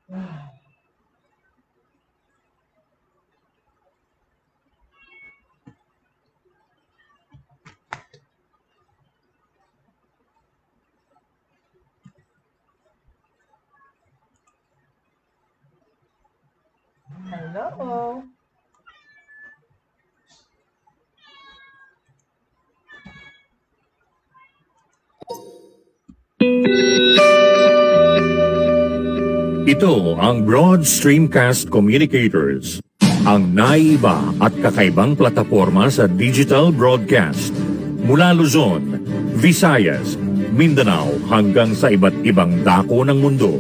Hello. Ito ang Broad Streamcast Communicators, ang naiiba at kakaibang plataforma sa digital broadcast. Mula Luzon, Visayas, Mindanao hanggang sa iba't ibang dako ng mundo.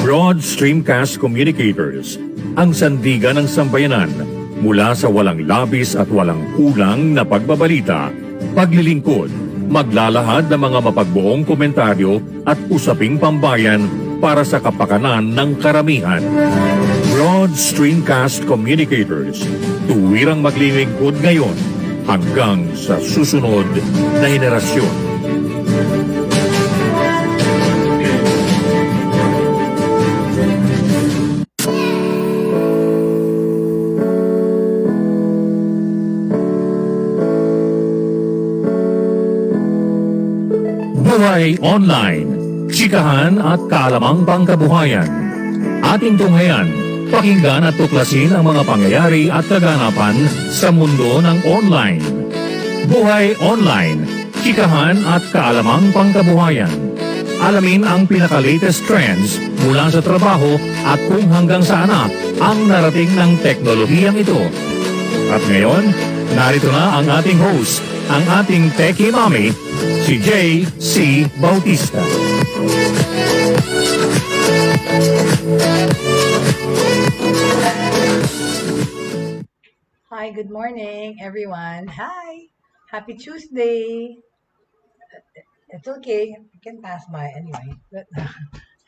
Broad Streamcast Communicators, ang sandigan ng sambayanan mula sa walang labis at walang kulang na pagbabalita, paglilingkod, maglalahad ng mga mapagbuong komentaryo at usaping pambayan para sa kapakanan ng karamihan. Broad Streamcast Communicators, tuwirang maglilingkod ngayon hanggang sa susunod na henerasyon. Buhay Online, chikahan at kaalamang pangkabuhayan. Ating tunghayan, pakinggan at tuklasin ang mga pangyayari at kaganapan sa mundo ng online. Buhay Online, chikahan at kaalamang pangkabuhayan. Alamin ang pinaka-latest trends mula sa trabaho at kung hanggang saan na ang narating ng teknolohiyang ito. At ngayon, narito na ang ating host, ang ating TechieMommy, si J.C. Bautista. Hi, good morning, everyone. Hi. Happy Tuesday. It's okay. You can pass by anyway. But,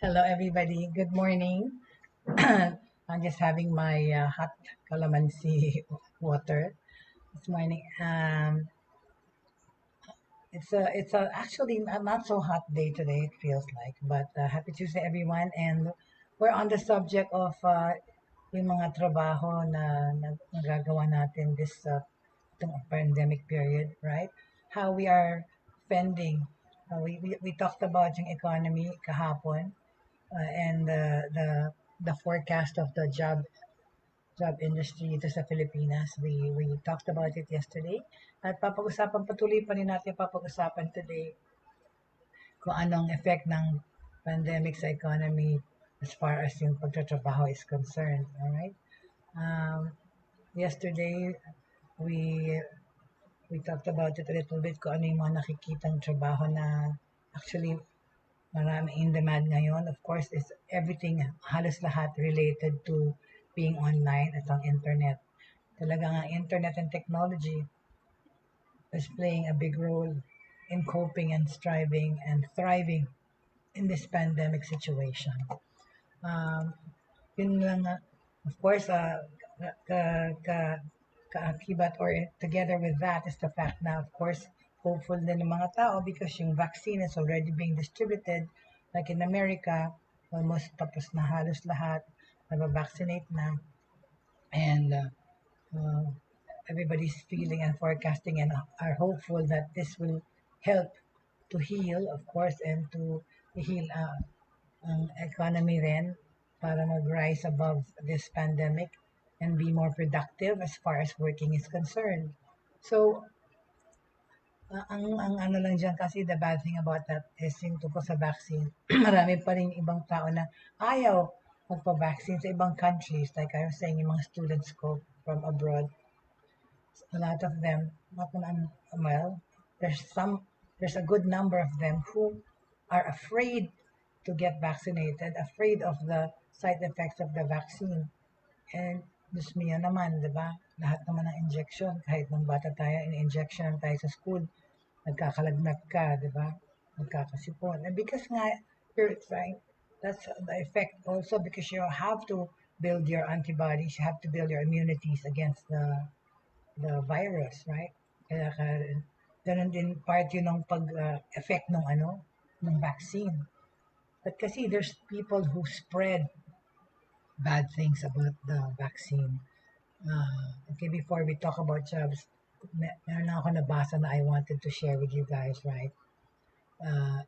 hello, everybody. Good morning. I'm just having my hot calamansi water this morning. It's a actually a not so hot day today. It feels like, but happy Tuesday, everyone. And we're on the subject of yung mga trabaho na nagagawa natin this itong pandemic period, right? How we are fending. We talked about yung economy kahapon and the forecast of the job industry dito sa Pilipinas. We talked about it yesterday. At patuloy pa rin natin papag-usapan today kung anong effect ng pandemic sa economy as far as yung pagtatrabaho is concerned. Alright? Um, Yesterday, we we talked about it a little bit kung ano yung mga nakikitang trabaho na actually marami in demand ngayon. Of course, is everything, halos lahat related to being online at ang internet. Talagang ang internet and technology is playing a big role in coping and striving and thriving in this pandemic situation. Um, Yun lang, of course, ka, ka, kaakibat or together with that is the fact na, of course, hopeful din ng mga tao because yung vaccine is already being distributed. Like in America, almost tapos na halos lahat, nabavaccinate na. And uh, everybody's feeling and forecasting and are hopeful that this will help to heal, of course, and to heal ang economy rin para mag-rise above this pandemic and be more productive as far as working is concerned. So, ang ano lang dyan kasi the bad thing about that is yung tungkol sa vaccine. Marami pa rin ibang tao na ayaw magpa-vaccine sa ibang countries. Like I was saying, yung mga students ko from abroad, a lot of them, not well, there's a good number of them who are afraid to get vaccinated, afraid of the side effects of the vaccine. And Diyos mio naman, di ba? Lahat naman ng injection, kahit nung bata tayo, in-injection tayo sa school, nagkakalagnat ka, di ba? Nagkakasipon. And because nga, you're trying, that's the effect also because you have to build your antibodies, you have to build your immunities against the virus, right? Kaya ganun din part yun ng pag-effect ng ng vaccine. But kasi there's people who spread bad things about the vaccine. Okay, before we talk about jobs, meron na ako nabasa na I wanted to share with you guys, right? Uh,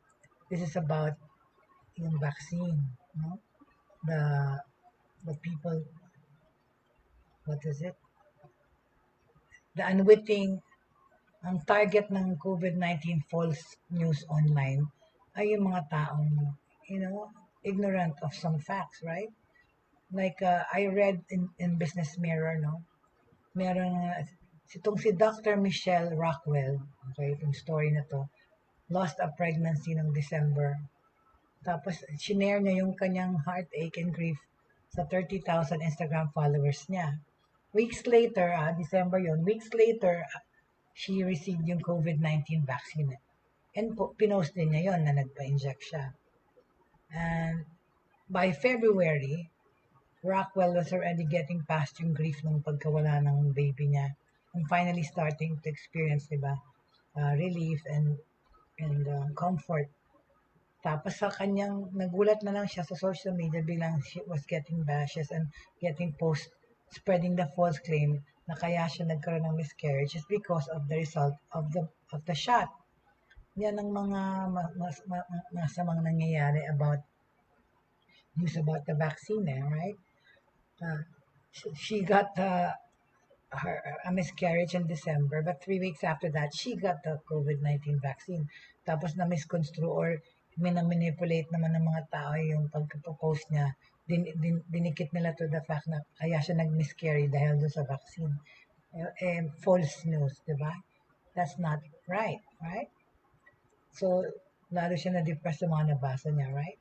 this is about yung vaccine, no? The the people, what is it? The unwitting, ang target ng COVID-19 false news online ay yung mga taong, you know, ignorant of some facts, right? Like, I read in Business Mirror, no? Meron, si Dr. Michelle Rockwell, okay, itong story na to, lost a pregnancy ng December. Tapos, shinare niya yung kanyang heartache and grief sa 30,000 Instagram followers niya. Weeks later, December yun, weeks later, she received yung COVID-19 vaccine. And pinost din niya yon na nagpa-inject siya. And by February, Rockwell was already getting past yung grief ng pagkawala ng baby niya and finally starting to experience, diba, relief and comfort. Tapos sa kanyang, nagulat na lang siya sa social media bilang she was getting bashes and getting post spreading the false claim na kaya siya nagkaroon ng miscarriage is because of the result of the shot. Yan ang mga masamang nangyayari about news about the vaccine, right? Uh, she got a miscarriage in December, but 3 weeks after that, she got the COVID-19 vaccine. Tapos na misconstrue or minamanipulate naman ng mga tao yung pagpo-post niya. Dinikit nila to the fact na kaya siya nag-miscarry dahil doon sa vaccine. False news, di ba? That's not right, right? So, lalo siya na-depress sa mga nabasa niya, right?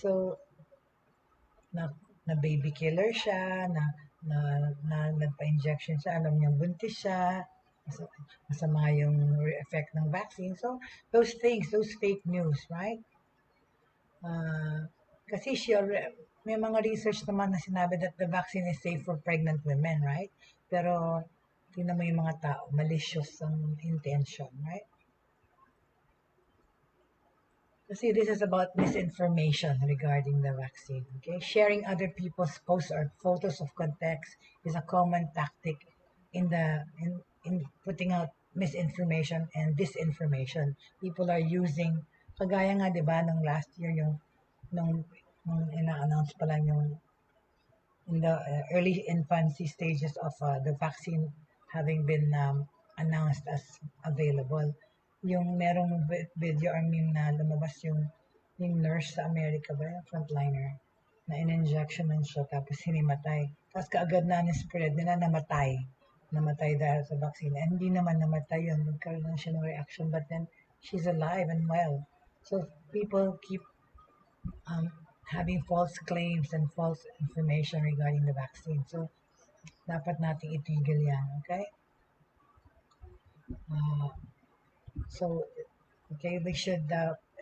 So, na, na baby killer siya, na nagpa-injection siya, alam niyang buntis siya, masama yung effect ng vaccine. So, those things, those fake news, right? Kasi may mga research naman na sinabi that the vaccine is safe for pregnant women, right? Pero, tingnan mo yung mga tao, malicious ang intention, right? See, this is about misinformation regarding the vaccine. Okay, sharing other people's posts or photos of context is a common tactic in putting out misinformation and disinformation. People are using, kagaya nga, di ba, nung last year, nung ina-announce pa lang yung in the early infancy stages of the vaccine having been announced as available. Yung merong video or meme na lumabas yung nurse sa America ba, yung frontliner, na in-injection ng siya tapos hinimatay. Tapos kaagad na ni-spread nila namatay dahil sa vaccine. And hindi naman namatay yun. Nagkaroon lang siya ng reaction but then she's alive and well. So people keep having false claims and false information regarding the vaccine. So, dapat nating itigil yan, okay? So, okay, we should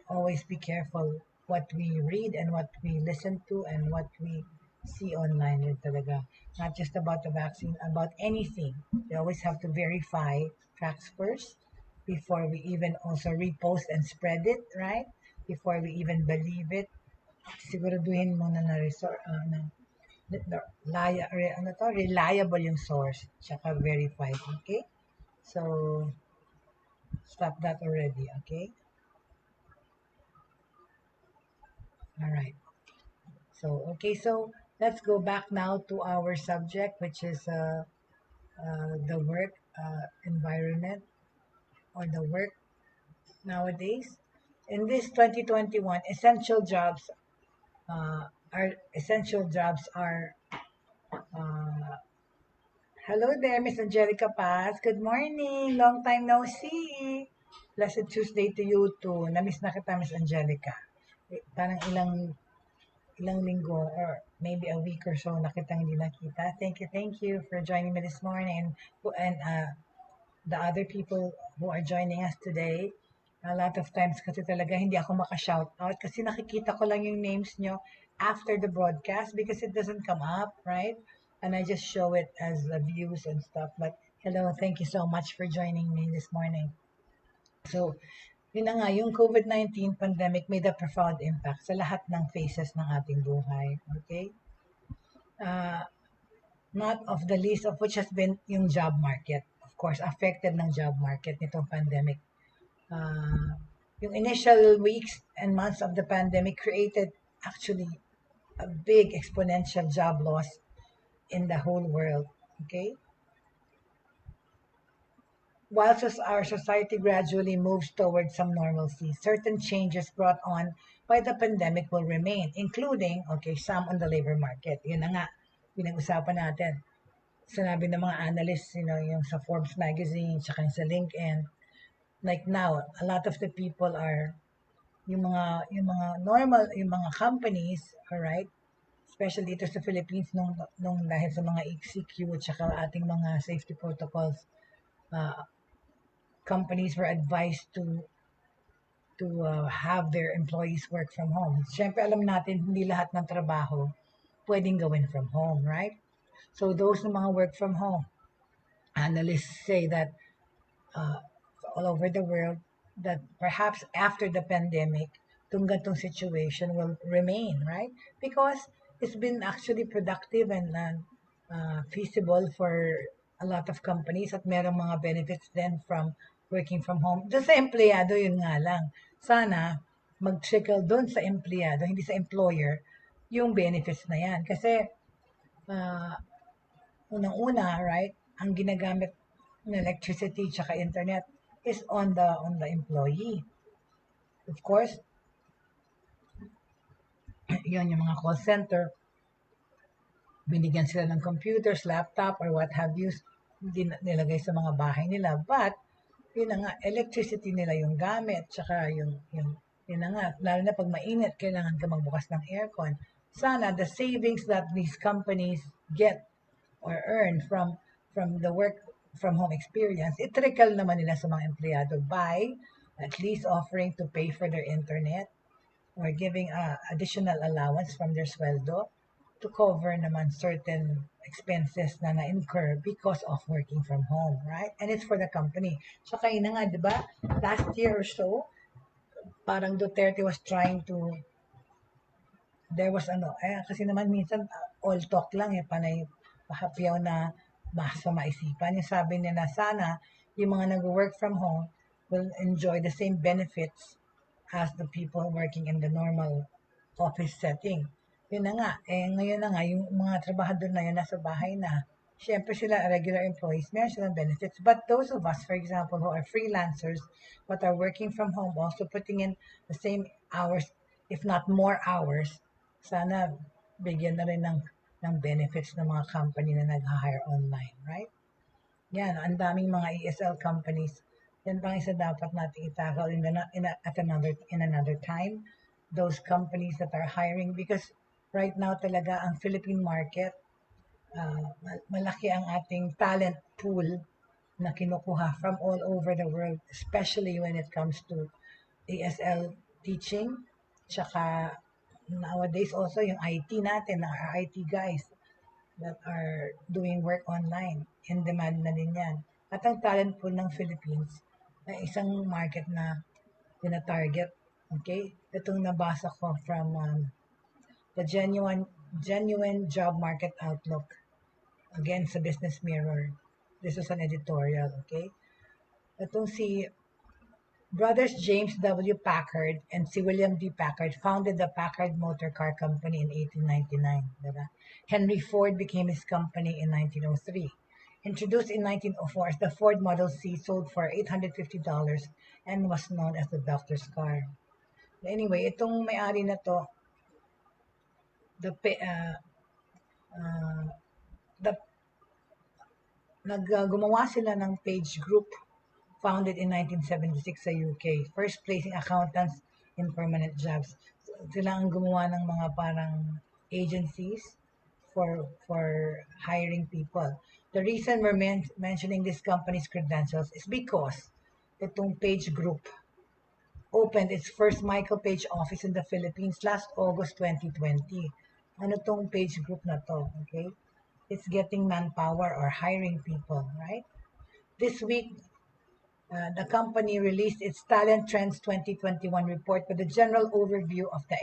always be careful what we read and what we listen to and what we see online talaga. Not just about the vaccine, about anything. We always have to verify facts first before we even also repost and spread it, right? Before we even believe it. Siguraduhin mo na reliable yung source, tsaka verified, okay? So, stop that already, okay? Alright. So, let's go back now to our subject, which is the work environment or the work nowadays. In this 2021, essential jobs are hello there, Miss Angelica Paz. Good morning. Long time no see. Blessed Tuesday to you too. Namiss na kita, Miss Angelica. Parang ilang linggo or maybe a week or so na kitang hindi nakita. Thank you for joining me this morning and the other people who are joining us today. A lot of times kasi talaga hindi ako maka-shout out kasi nakikita ko lang yung names nyo after the broadcast because it doesn't come up, right? And I just show it as views and stuff. But hello, thank you so much for joining me this morning. So, yun na nga, yung COVID-19 pandemic made a profound impact sa lahat ng phases ng ating buhay. Okay? uh, not of the least of which has been yung job market. Of course, affected ng job market nitong pandemic. Uh, yung initial weeks and months of the pandemic created actually a big exponential job loss in the whole world. Okay? Whilst our society gradually moves towards some normalcy, certain changes brought on by the pandemic will remain, including, okay, some on the labor market. Yun na nga, pinag-usapan natin. Sinabi ng mga analysts, yung sa Forbes magazine, tsaka sa LinkedIn, like now, a lot of the people are, yung mga normal, yung mga companies, alright, especially dito sa Philippines, nung dahil sa mga ECQ, tsaka ating mga safety protocols, uh, companies were advised to have their employees work from home. Siyempre, alam natin, hindi lahat ng trabaho pwedeng gawin from home, right? So those na mga work from home, analysts say that uh, all over the world, that perhaps after the pandemic, itong gantong situation will remain, right? Because it's been actually productive and feasible for a lot of companies at merong mga benefits then from working from home. Doon sa empleyado, yun nga lang. Sana mag-trickle doon sa empleyado, hindi sa employer, yung benefits na yan. Kasi uh, unang-una, right, ang ginagamit ng electricity tsaka internet is on the employee. Of course, yun yung mga call center, binigyan sila ng computers, laptop, or what have you, nilagay sa mga bahay nila. But, yun na nga, electricity nila yung gamit, tsaka yun na nga, lalo na pag mainit, kailangan ka magbukas ng aircon. Sana the savings that these companies get or earn from the work from home experience, i-trickle naman nila sa mga empleyado by at least offering to pay for their internet or giving additional allowance from their sweldo to cover naman certain expenses na na-incur because of working from home, right? And it's for the company. So kaya na nga, di ba, last year or so, parang Duterte was trying to, there was kasi naman minsan all talk lang panay pahapyaw na basta maisipan. Yung sabi niya na sana yung mga nag-work from home will enjoy the same benefits as the people working in the normal office setting. Yun na nga, ngayon na nga, yung mga trabahador na yun nasa bahay na, syempre sila regular employees, meron silang benefits. But those of us, for example, who are freelancers, but are working from home, also putting in the same hours, if not more hours, sana bigyan na rin ng benefits ng mga company na nag-hire online, right? Yan, ang daming mga ESL companies. Yan pang isa dapat natin i-tackle in another time. Those companies that are hiring because right now talaga ang Philippine market, malaki ang ating talent pool na kinukuha from all over the world, especially when it comes to ESL teaching, tsaka nowadays also yung IT natin, our IT guys that are doing work online. In demand na din yan. At ang talent pool ng Philippines ay isang market na pina-target. Okay? Itong nabasa ko from the genuine job market outlook. Again, sa Business Mirror. This is an editorial. Okay? Itong si Brothers James W. Packard and si William D. Packard founded the Packard Motor Car Company in 1899. Diba? Henry Ford became his company in 1903. Introduced in 1904 as the Ford Model C, sold for $850 and was known as the doctor's car. Anyway, itong may-ari na to, gumawa sila ng page group founded in 1976 sa UK. First placing accountants in permanent jobs. Sila ang gumawa ng mga parang agencies for hiring people. The reason we're mentioning this company's credentials is because itong page group opened its first micro-page office in the Philippines last August 2020. Ano tong page group na to? Okay? It's getting manpower or hiring people, right? This week, the company released its Talent Trends 2021 report with a general overview of the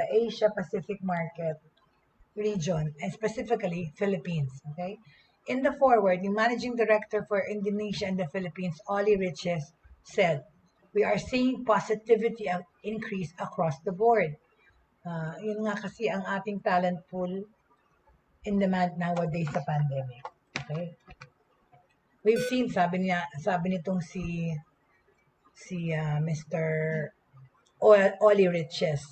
Asia Pacific market region, and specifically Philippines. Okay. In the forward, the managing director for Indonesia and the Philippines, Oli Riches, said, "We are seeing positivity increase across the board." Yun nga kasi ang ating talent pool in demand nowadays sa pandemic. Okay? We've seen, sabi nitong si Mr. Oli Riches,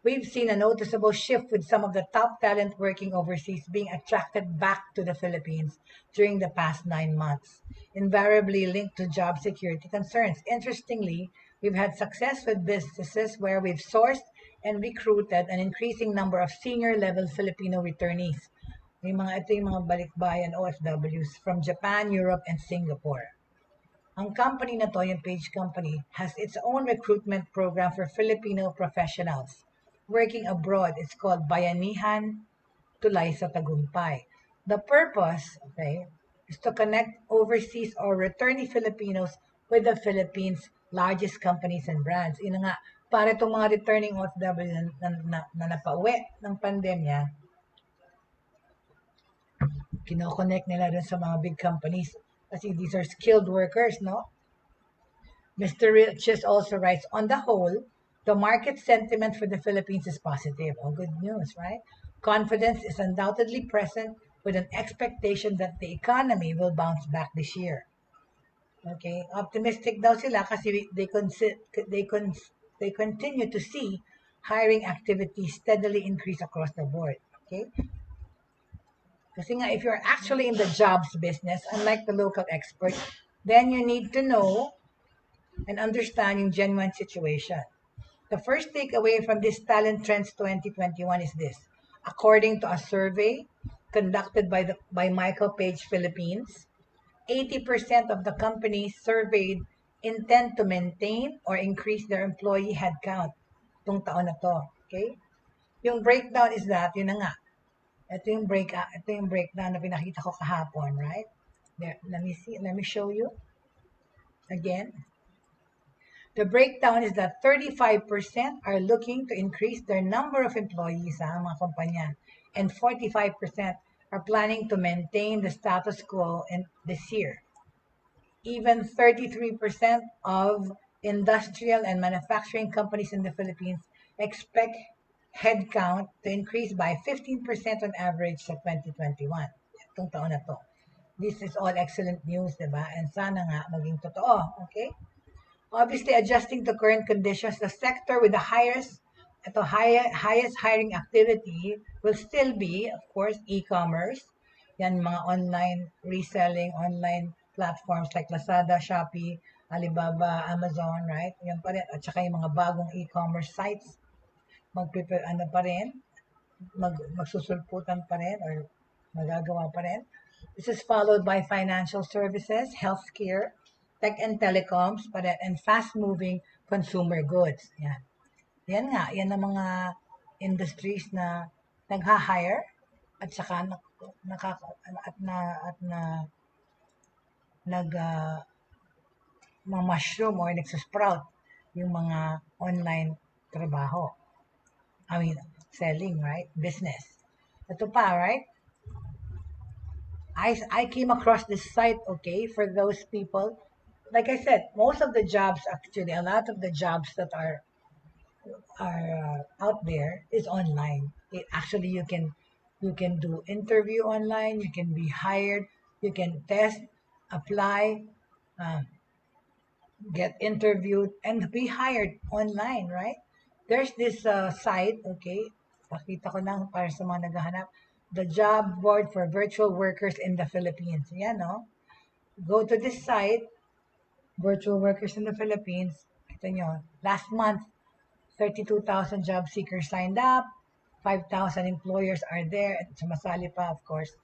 we've seen a noticeable shift with some of the top talent working overseas being attracted back to the Philippines during the past 9 months, invariably linked to job security concerns. Interestingly, we've had success with businesses where we've sourced and recruited an increasing number of senior-level Filipino returnees. Ito yung mga balikbayan OFWs from Japan, Europe, and Singapore. Ang company na to, yung Page Company, has its own recruitment program for Filipino professionals working abroad. It's called Bayanihan Tulay sa Tagumpay. The purpose, okay, is to connect overseas or returnee Filipinos with the Philippines' largest companies and brands. Ina nga, para itong mga returning OFW na napauwi ng pandemya, kinoconnect nila dun sa mga big companies kasi these are skilled workers, no? Mr. Riches also writes, on the whole, the market sentiment for the Philippines is positive. Oh, good news, right? Confidence is undoubtedly present with an expectation that the economy will bounce back this year. Okay, optimistic daw sila kasi they continue to see hiring activity steadily increase across the board. Okay? Kasi nga, if you're actually in the jobs business, unlike the local expert, then you need to know and understand yung genuine situation. The first takeaway from this Talent Trends 2021 is this. According to a survey conducted by Michael Page Philippines, 80% of the companies surveyed intend to maintain or increase their employee headcount itong taon na to. Okay? Yung breakdown is that, yun na nga. Ito yung breakdown na pinakita ko kahapon, right? There, let me show you again. The breakdown is that 35% are looking to increase their number of employees sa mga kumpanya, and 45% are planning to maintain the status quo in this year. Even 33% of industrial and manufacturing companies in the Philippines expect headcount to increase by 15% on average sa 2021. Itong taon na to. This is all excellent news, diba? And sana nga maging totoo, okay? Obviously, adjusting to current conditions, the sector with the highest hiring activity will still be, of course, e-commerce. Yan, mga online reselling, online platforms like Lazada, Shopee, Alibaba, Amazon, right? Yan pa rin. At saka yung mga bagong e-commerce sites, magsusulputan pa rin or magagawa pa rin. This is followed by financial services, healthcare, tech and telecoms, and fast-moving consumer goods. Yan. Yan nga, yan ang mga industries na nagha-hire at saka mushroom or nagsasprout yung mga online trabaho. I mean, selling, right? Business. Ito pa, right? I came across this site, okay, for those people. Like I said, most of the jobs, actually, a lot of the jobs that are out there is online. Actually, you can do interview online, you can be hired, you can test, apply, get interviewed, and be hired online, right? There's this site, okay, pakita ko lang para sa mga naghahanap, the job board for virtual workers in the Philippines. Yan, no? Go to this site, virtual workers in the Philippines. Ito nyo, last month, 32,000 job seekers signed up, 5,000 employers are there, at sumasali pa, of course.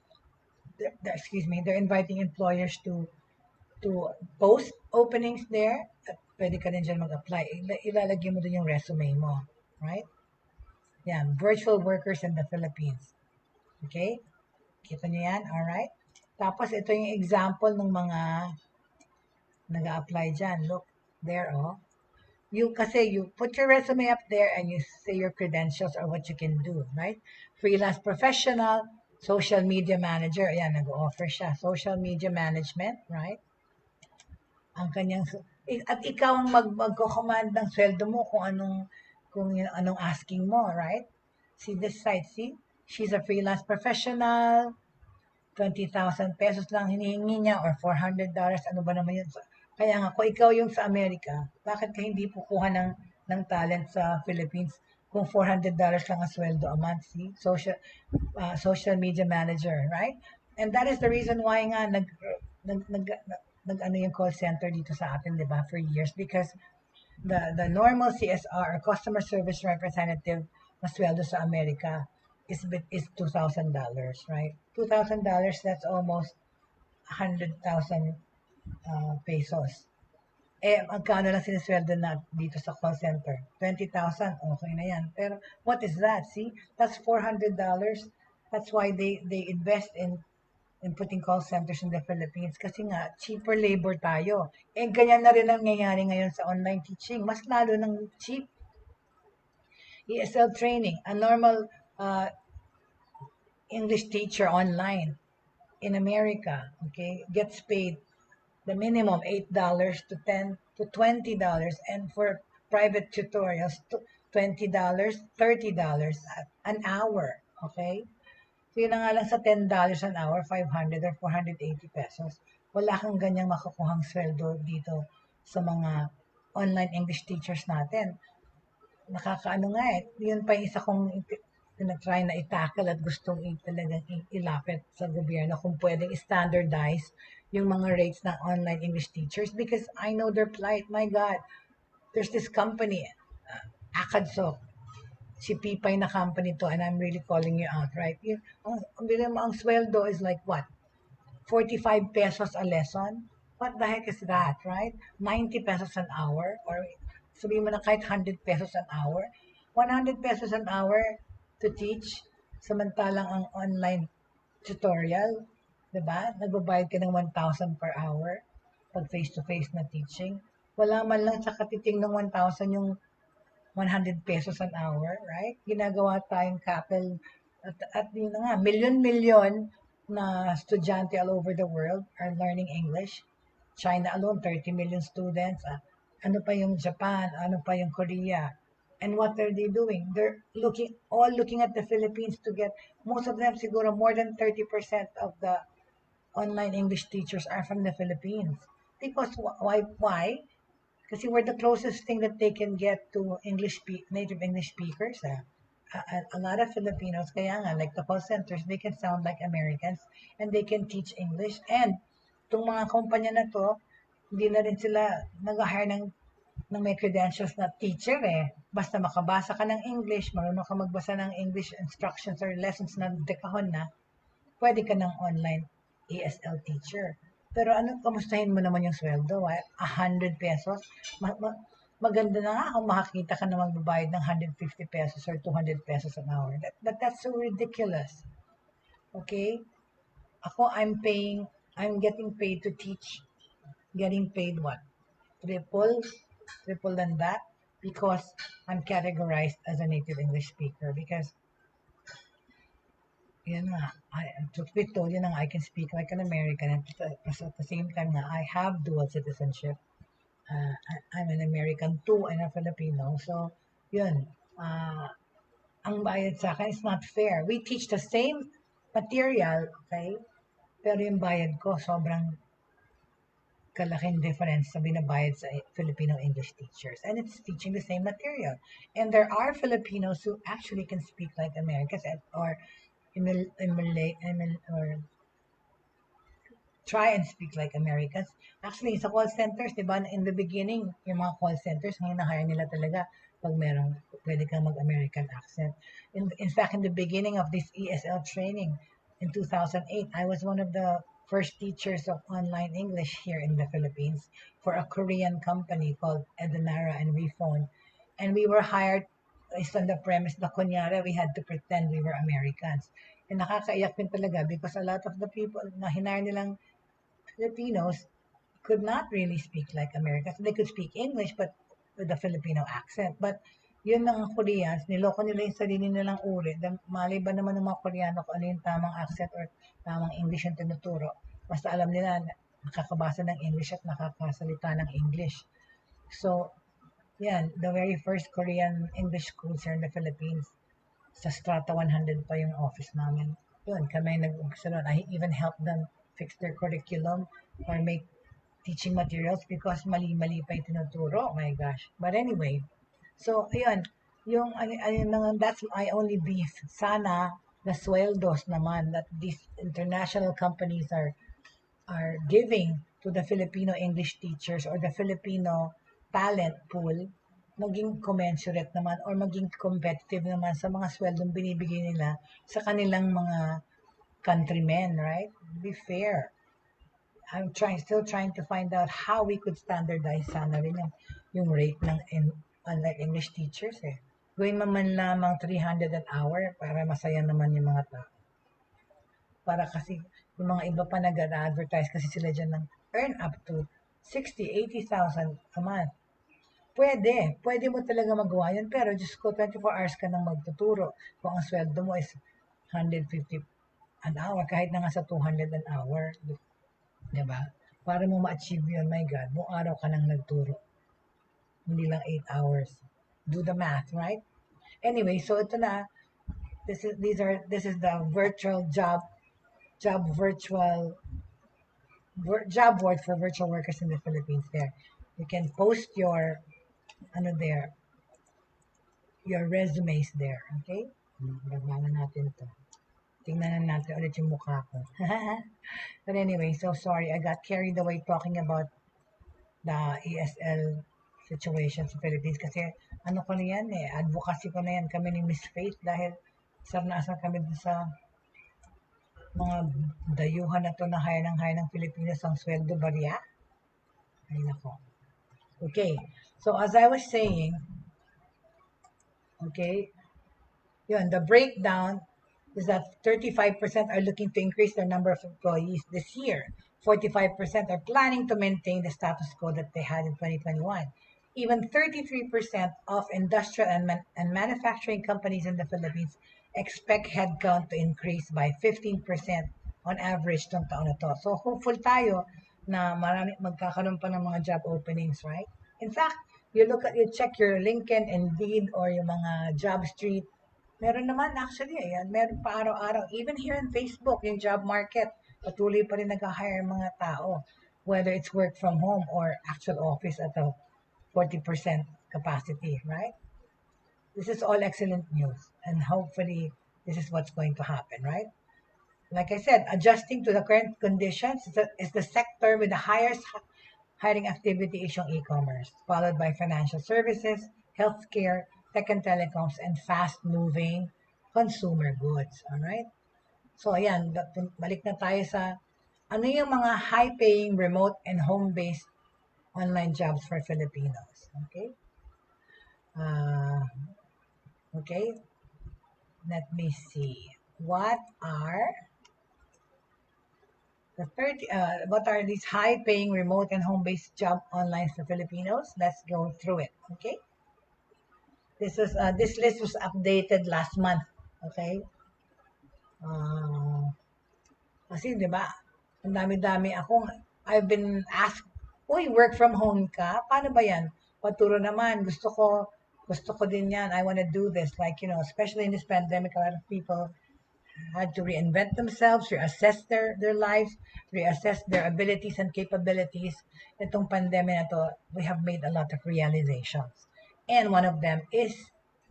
They're inviting employers to post openings there, at pwede ka din dyan mag-apply. Ilalagay mo din yung resume mo, right? Yan, virtual workers in the Philippines. Okay? Kita nyo yan, alright? Tapos, ito yung example ng mga nag-a-apply dyan. Look, there, oh. you put your resume up there and you say your credentials or what you can do, right? Freelance professional, social media manager, ayan, nag-offer siya. Social media management, right? Ang kanyang, at ikaw ang magko-command ng sweldo mo kung anong asking mo, right? See this site, see? She's a freelance professional, 20,000 pesos lang hinihingi niya or $400, ano ba naman yun? Kaya nga, kung ikaw yung sa Amerika, bakit ka hindi kukuha ng talent sa Philippines kung $400 lang ang sweldo a month, see? Social media manager, right? And that is the reason why nga nag, nag, ano yung call center dito sa atin, di ba, for years, because the normal CSR or customer service representative na sweldo sa Amerika is $2,000, right? $2,000, that's almost 100,000 pesos. Magkano lang sinisweldo na dito sa call center? 20,000, okay na yan. Pero what is that? See, that's $400. That's why they invest in putting call centers in the Philippines kasi nga cheaper labor tayo. Ganyan na rin ang nangyayari ngayon sa online teaching. Mas lalo ng cheap. ESL training, a normal English teacher online in America, okay, gets paid the minimum $8 to $20, and for private tutorials, $20, $30 an hour, okay? So yun na nga lang sa $10 an hour, 500 or 480 pesos. Wala kang ganyang makukuhang sweldo dito sa mga online English teachers natin. Nakakaano nga yun pa yung isa kong tinatry na itakal at gustong talagang ilapit sa gobyerno kung pwedeng standardize yung mga rates ng online English teachers because I know their plight. My God, there's this company, Akadso, si Pipay na company to, and I'm really calling you out, right? Ang sweldo is like what? 45 pesos a lesson? What the heck is that, right? 90 pesos an hour? Or sabihin mo na kahit 100 pesos an hour? 100 pesos an hour to teach, samantalang ang online tutorial, diba? Nagbabayad ka ng 1,000 per hour pag face-to-face na teaching. Wala man lang sa katiting ng 1,000 yung 100 pesos an hour, right? Ginagawa tayong couple at yun na nga, milyon-milyon na estudyante all over the world are learning English. China alone, 30 million students. Ano pa yung Japan? Ano pa yung Korea? And what are they doing? They're looking at the Philippines to get, most of them siguro more than 30% of the online English teachers are from the Philippines. Because why? Kasi we're the closest thing that they can get to native English speakers. A lot of Filipinos, kaya nga, like the call centers, they can sound like Americans and they can teach English. And itong mga kumpanya na to, hindi na rin sila nag-hire ng may credentials na teacher Basta makabasa ka ng English, marunong ka magbasa ng English instructions or lessons na dekahon na, pwede ka ng online ESL teacher. Pero kamustahin mo naman yung sweldo? 100 pesos? Maganda na nga kung makakita ka na magbabayad ng 150 pesos or 200 pesos an hour. But that's so ridiculous. Okay? I'm getting paid to teach. Getting paid what? Triple than that because I'm categorized as a native English speaker because yun nga, truth be told, yun nga, I can speak like an American and at the same time nga, I have dual citizenship. I'm an American too and a Filipino. So, yun, ang bayad sa akin is not fair. We teach the same material, okay? Pero yung bayad ko, sobrang kalaking difference sa binabayad sa Filipino English teachers. And it's teaching the same material. And there are Filipinos who actually can speak like Americans or or try and speak like Americans. Actually, sa call centers, di ba, in the beginning, yung mga call centers, ngayon na-hire nila talaga pag pwede kang mag-American accent. In fact, in the beginning of this ESL training, in 2008, I was one of the first teachers of online English here in the Philippines for a Korean company called Edenara and Refone. And we were hired based on the premise na kunyari, we had to pretend we were Americans. And nakakaiyak din talaga because a lot of the people na hinire nilang Filipinos could not really speak like Americans. They could speak English, but with a Filipino accent. But yun mga Koreans, niloko nila yung sarili nilang uri. Malay ba naman ng mga Koreano kung ano yung tamang accent or tamang English yung tinuturo. Basta alam nila na nakakabasa ng English at nakakasalita ng English. So, yan, the very first Korean English schools here in the Philippines. Sa Strata 100 pa yung office namin. Yun, kami nag-umpisa doon. I even helped them fix their curriculum or make teaching materials because mali-mali pa yung tinuturo. Oh my gosh. But anyway, so, ayun, that's my only beef. Sana, the sweldos naman that these international companies are giving to the Filipino English teachers or the Filipino talent pool, maging commensurate naman or maging competitive naman sa mga sweldong binibigay nila sa kanilang mga countrymen, right? Be fair. Still trying to find out how we could standardize sana rin yung rate ng unlike English teachers eh. Gawin man lamang 300 an hour para masaya naman yung mga tao. Para kasi yung mga iba pa nag-advertise kasi sila dyan ng earn up to 60, 80,000 a month. Pwede mo talaga magawa yan, pero just ko, 24 hours ka nang magtuturo. Kung ang sweldo mo is 150 an hour, kahit na nga sa 200 an hour. Diba? Para mo ma-achieve yun, my God, buong araw ka nang nagturo. Hindi lang 8 hours. Do the math, right? Anyway, so ito na. This is the virtual job board for virtual workers in the Philippines there. You can post your your resumes there, okay? Labanan natin to. Tingnan na natin ulit yung mukha ko. But anyway, so sorry, I got carried away talking about the ESL situation sa Philippines kasi ano ko na yan advocacy ko na yan kami ni Miss Faith dahil asar na asar kami sa mga dayuhan na to na hire ng Pilipinas ang sweldo barya. Ay nako. Okay, so as I was saying, okay, yun, the breakdown is that 35% are looking to increase their number of employees this year. 45% are planning to maintain the status quo that they had in 2021. Even 33% of industrial and manufacturing companies in the Philippines expect headcount to increase by 15% on average tong taon na to. So hopeful tayo na magkakaroon pa ng mga job openings, right? In fact, you check your LinkedIn, Indeed, or yung mga job street, meron naman actually, ayan, meron pa araw-araw. Even here in Facebook, yung job market, patuloy pa rin nag-hire mga tao. Whether it's work from home or actual office at a 40% capacity, right? This is all excellent news. And hopefully, this is what's going to happen, right? Like I said, adjusting to the current conditions is the sector with the highest hiring activity is yung e-commerce, followed by financial services, healthcare, tech and telecoms, and fast-moving consumer goods. Alright? So, ayan, balik na tayo sa ano yung mga high-paying remote and home-based online jobs for Filipinos. Okay? Okay? Let me see. What are these high-paying remote and home-based job online for Filipinos? Let's go through it. Okay? This list was updated last month. Okay? Kasi, di ba, ang dami-dami I've been asked, uy, work from home ka? Paano ba yan? Paturo naman, gusto ko din yan. I want to do this. Like, especially in this pandemic, a lot of people had to reinvent themselves, reassess their lives, reassess their abilities and capabilities. Itong pandemic na to, we have made a lot of realizations. And one of them is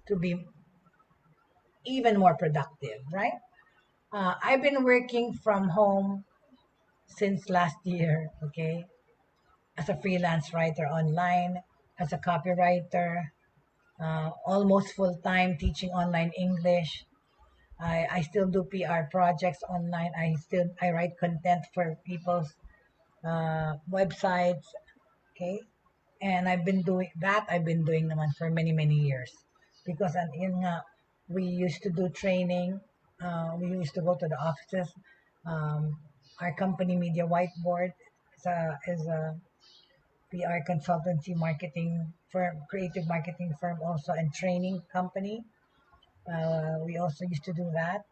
to be even more productive, right? I've been working from home since last year, okay? As a freelance writer online, as a copywriter, almost full-time teaching online English. I still do PR projects online. I write content for people's websites, okay? And I've been doing naman for many, many years. Because yun nga, we used to do training. We used to go to the offices. Our company Media Whiteboard is a PR consultancy marketing firm, creative marketing firm also, and training company. We also used to do that.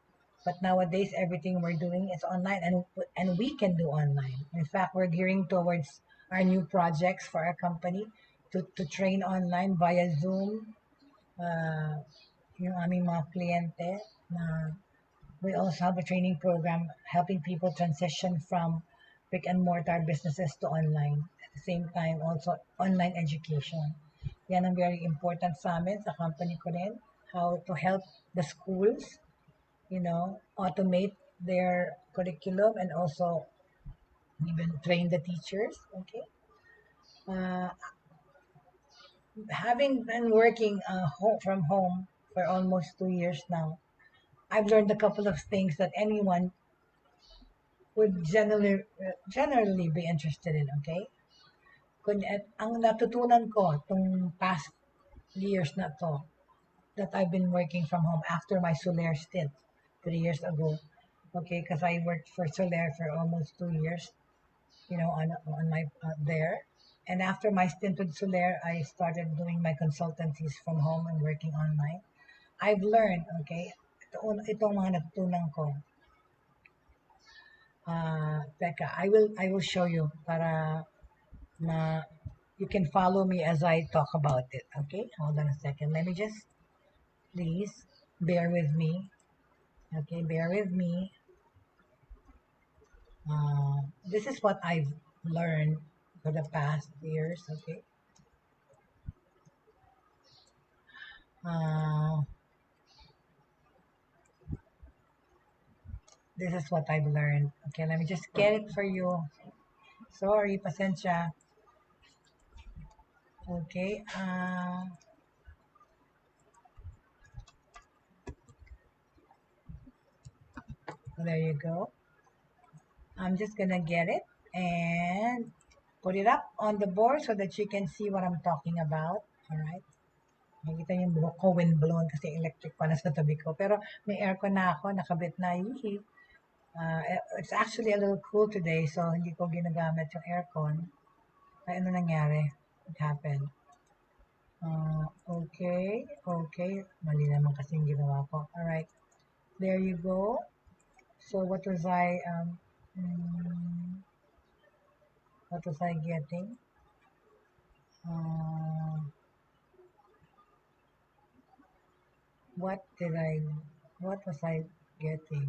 But nowadays, everything we're doing is online, and we can do online. In fact, we're gearing towards our new projects for our company to train online via Zoom, yung aming mga kliyente na we also have a training program helping people transition from brick and mortar businesses to online. At the same time, also online education. Yan ang very important sa amin, sa company ko rin. How to help the schools, automate their curriculum and also even train the teachers. Okay. Uh, Having been working from home for almost 2 years now, I've learned a couple of things that anyone would generally be interested in, okay? Ang natutunan ko itong past years na to, that I've been working from home after my Soler stint 3 years ago, okay? Because I worked for Soler for almost 2 years, on my there. And after my stint with Soler, I started doing my consultancies from home and working online. I've learned, okay, itong mga natutunan ko. Teka, I will show you para you can follow me as I talk about it. Okay, hold on a second. Let me just, please bear with me. Okay, bear with me. This is what I've learned for the past years. Okay. This is what I've learned. Okay, let me just get it for you. Sorry, pasensya. Okay. There you go. I'm just gonna get it and put it up on the board so that you can see what I'm talking about. Alright. Nakikita niyo yung buhok ko windblown kasi electric pa na sa tabi ko. Pero may aircon na ako, nakabit na. It's actually a little cool today, so hindi ko ginagamit yung aircon. Ay, ano nangyari? What happened? Okay. Mali naman kasi yung ginawa ko. Alright. There you go. So what was I getting? What was I getting?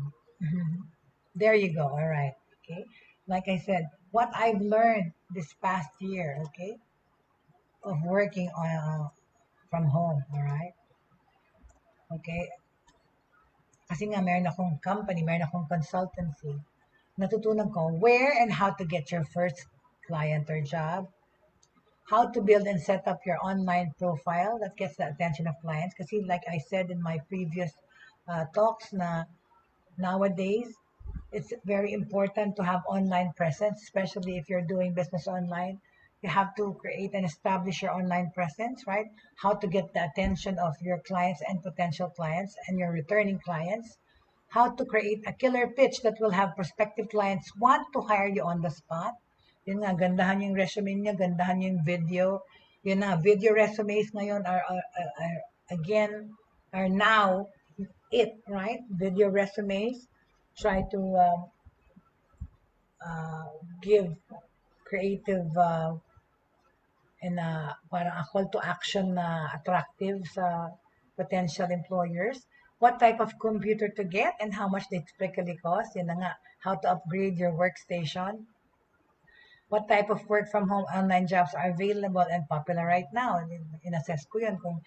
There you go. All right. Okay. Like I said, what I've learned this past year, okay, of working from home. All right. Okay. Kasi nga meron akong company, meron akong consultancy. Natutunan ko where and how to get your first client or job, how to build and set up your online profile that gets the attention of clients. Kasi like I said in my previous talks na nowadays, it's very important to have online presence, especially if you're doing business online. You have to create and establish your online presence, right? How to get the attention of your clients and potential clients and your returning clients. How to create a killer pitch that will have prospective clients want to hire you on the spot. Yun nga, gandahan yung resume niya, gandahan yung video. Yun na, video resumes ngayon again, are now it, right? Video resumes. Try to give creative and parang a call to action na attractive sa potential employers. What type of computer to get and how much they typically cost. Yun na nga, how to upgrade your workstation. What type of work from home online jobs are available and popular right now. In-assess ko yun kung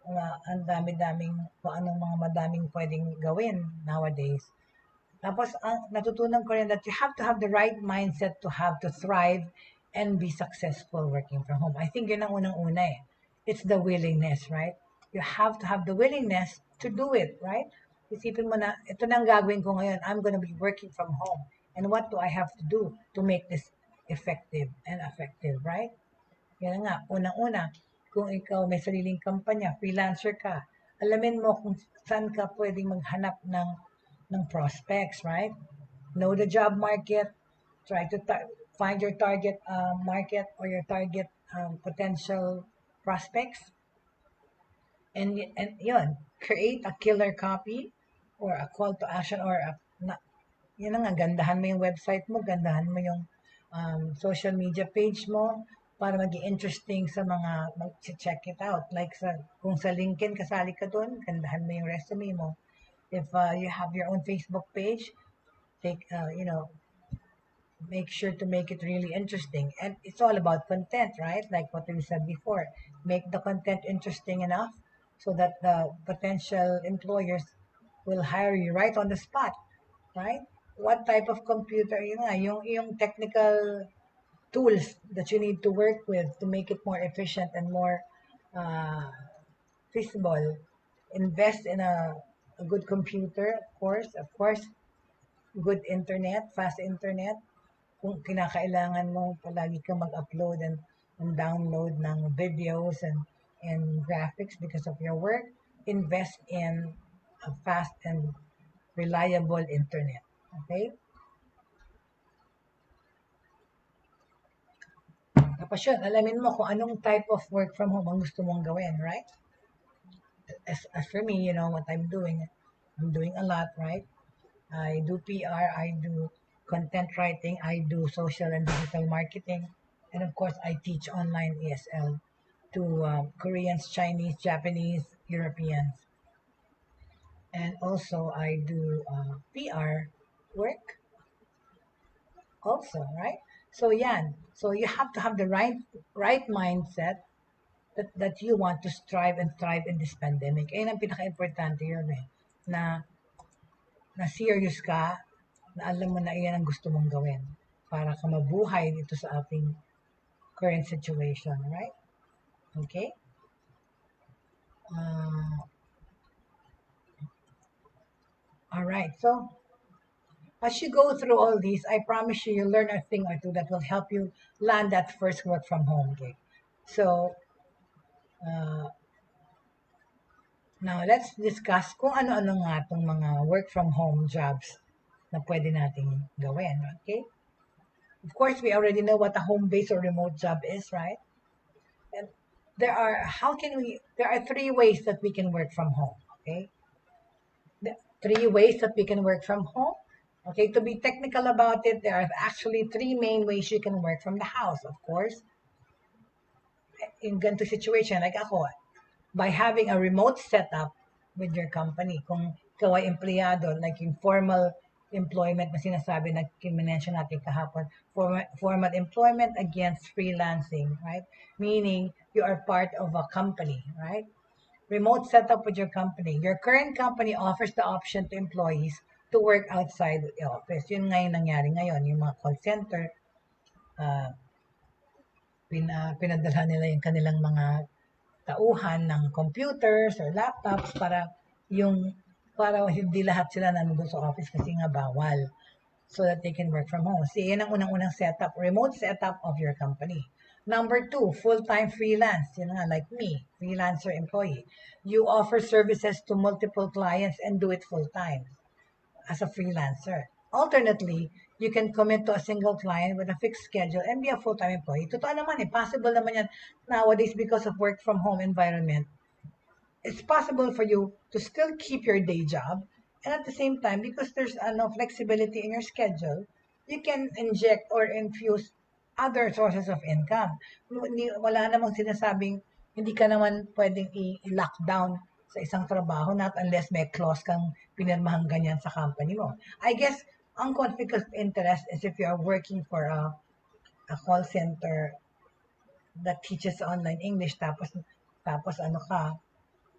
ang kung anong mga madaming pwedeng gawin nowadays. Tapos, natutunan ko rin that you have to have the right mindset to have to thrive and be successful working from home. I think yun ang unang-una eh. It's the willingness, right? You have to have the willingness to do it, right? Isipin mo na, ito na ang gagawin ko ngayon. I'm gonna be working from home. And what do I have to do to make this effective and effective, right? Yan nga, unang-una, kung ikaw may sariling kampanya, freelancer ka, alamin mo kung saan ka pwedeng maghanap ng prospects, right? Know the job market, try to find your target market or your target potential prospects, and yun, create a killer copy or a call to action or yun na nga, gandahan mo yung website mo, gandahan mo yung social media page mo para maging interesting sa mga mag-check it out. Like kung sa LinkedIn kasali ka doon, gandahan mo yung resume mo. If you have your own Facebook page, make sure to make it really interesting. And it's all about content, right? Like what we said before. Make the content interesting enough so that the potential employers will hire you right on the spot, right? What type of computer, yung technical tools that you need to work with to make it more efficient and more uh, feasible. Invest in a good computer, of course, good internet, fast internet. Kung kinakailangan mo palagi kang mag-upload and download ng videos and graphics because of your work, invest in a fast and reliable internet. Okay? Tapos yun, alamin mo kung anong type of work from home ang gusto mong gawin, right? As for me, what I'm doing a lot, right? I do PR, I do content writing, I do social and digital marketing, and of course, I teach online ESL to Koreans, Chinese, Japanese, Europeans. And also, I do PR work also, right? So, yan. So, you have to have the right mindset that you want to strive and thrive in this pandemic. Ayun ang pinaka-importante yun na serious ka, na alam mo na iyan ang gusto mong gawin para ka mabuhay dito sa ating current situation, right? Okay? All right. So, as you go through all these, I promise you'll learn a thing or two that will help you land that first work from home gig. So, now let's discuss kung ano-ano nga itong mga work from home jobs na pwede nating gawin, okay? Of course, we already know what a home-based or remote job is, right? And there are three ways that we can work from home, okay? The 3 ways that we can work from home. Okay, to be technical about it, there are actually 3 main ways you can work from the house, of course. In ganito situation, like ako, by having a remote setup with your company. Kung ikaw ay empleyado, like informal employment na sinasabi na mention natin kahapon, formal employment against freelancing, right? Meaning you are part of a company, right? Remote setup with your company. Your current company offers the option to employees to work outside the office. Yun nga yung nangyari ngayon. Yung mga call center, pinadala nila yung kanilang mga tauhan ng computers or laptops para hindi lahat sila nandun sa office kasi nga bawal, so that they can work from home. So, yan ang unang-unang setup, remote setup of your company. Number 2, full-time freelance. Like me, freelancer employee. You offer services to multiple clients and do it full-time as a freelancer. Alternately, you can commit to a single client with a fixed schedule and be a full-time employee. Totoo naman possible naman yan nowadays because of work from home environment. It's possible for you to still keep your day job, and at the same time, because there's flexibility in your schedule, you can inject or infuse other sources of income. Wala namang sinasabing hindi ka naman pwedeng i-lockdown sa isang trabaho, not unless may clause kang pinirmahan ganyan sa company mo. I guess, ang conflict of interest is if you are working for a call center that teaches online English, tapos